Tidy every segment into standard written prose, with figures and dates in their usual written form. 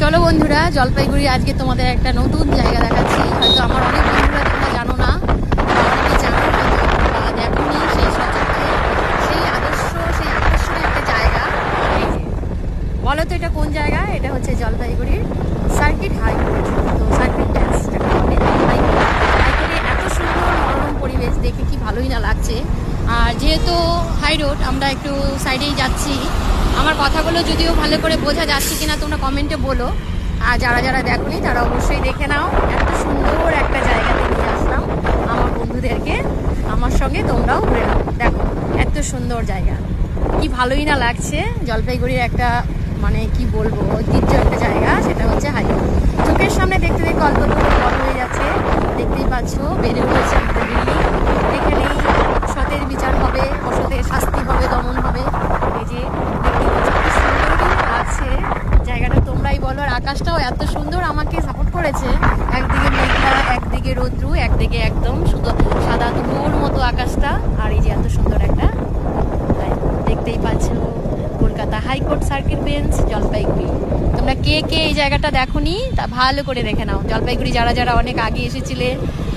চলো বন্ধুরা, জলপাইগুড়ি আজকে তোমাদের একটা নতুন জায়গা দেখাচ্ছি। হয়তো আমার অনেক বন্ধুরা তোমরা জানো না, বা অনেকে জানো হয়তো বা দেখোনি। সেই সচক্ষে সেই আকর্ষণীয় একটা জায়গা। এই যে, বলো তো এটা কোন জায়গা? এটা হচ্ছে জলপাইগুড়ির সার্কিট হাইকোর্ট। তো সার্কিট ড্যান্স হাইকোর্টে এত সুন্দর মনোরম পরিবেশ দেখে কি ভালোই না লাগছে। আর যেহেতু হাই রোড, আমরা একটু সাইডেই যাচ্ছি। আমার কথাগুলো যদিও ভালো করে বোঝা যাচ্ছে কিনা তোমরা কমেন্টে বলো। আর যারা যারা দেখোনি তারা অবশ্যই দেখে নাও। এত সুন্দর একটা জায়গাতে নিয়ে আসলাম আমার বন্ধুদেরকে, আমার সঙ্গে তোমরাও ঘুরে নাও। দেখো এত সুন্দর জায়গা, কি ভালোই না লাগছে। জলপাইগুড়ির একটা মানে কি বলবো, ঐতিহ্য একটা জায়গা, সেটা হচ্ছে হাইকোর্ট। চোখের সামনে দেখতে দেখতে অল্প বড় হয়ে যাচ্ছে, দেখতেই পাচ্ছ। বেড়ে উঠেছে আমাদের বিল্ডিং। এখানেই সতের বিচার হবে, অসতের শাস্তি হবে, দমন হবে। এই যে দেখতেই পাচ্ছ কি সুন্দর লাগছে জায়গাটা, তোমরাই বলো। আর আকাশটাও এত সুন্দর আমাকে সাপোর্ট করেছে। একদিকে মেঘলা, একদিকে রৌদ্রু, একদিকে একদম শুধু সাদা তুলোর মতো আকাশটা। আর এই যে এত সুন্দর একটা, দেখতেই পাচ্ছ Kolkata high court circuit bench, Jalpaiguri. তোমরা কে কে এই জায়গাটা দেখোনি তা ভালো করে দেখে নাও। জলপাইগুড়ি যারা যারা অনেক আগে এসেছিলে,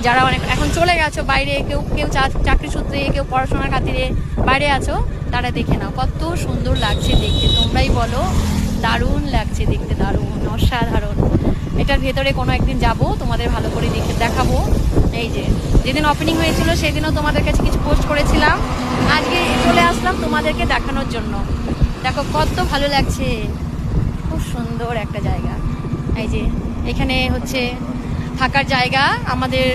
যারা অনেক এখন চলে গেছো বাইরে, কেউ কেউ চাকরি সূত্রে, কেউ পড়াশোনার খাতিরে বাইরে আছো, তারা দেখে নাও কত সুন্দর লাগছে দেখতে। তোমরাই বলো, দারুণ লাগছে দেখতে, দারুণ অসাধারণ। এটার ভেতরে কোনো একদিন যাব, তোমাদের ভালো করে দেখাবো। এই যে যেদিন ওপেনিং হয়েছিল সেদিনও তোমাদের কাছে কিছু পোস্ট করেছিলাম। আজকে চলে আসলাম তোমাদেরকে দেখানোর জন্য। দেখো কত ভালো লাগছে, খুব সুন্দর একটা জায়গা। এই যে এখানে হচ্ছে থাকার জায়গা আমাদের।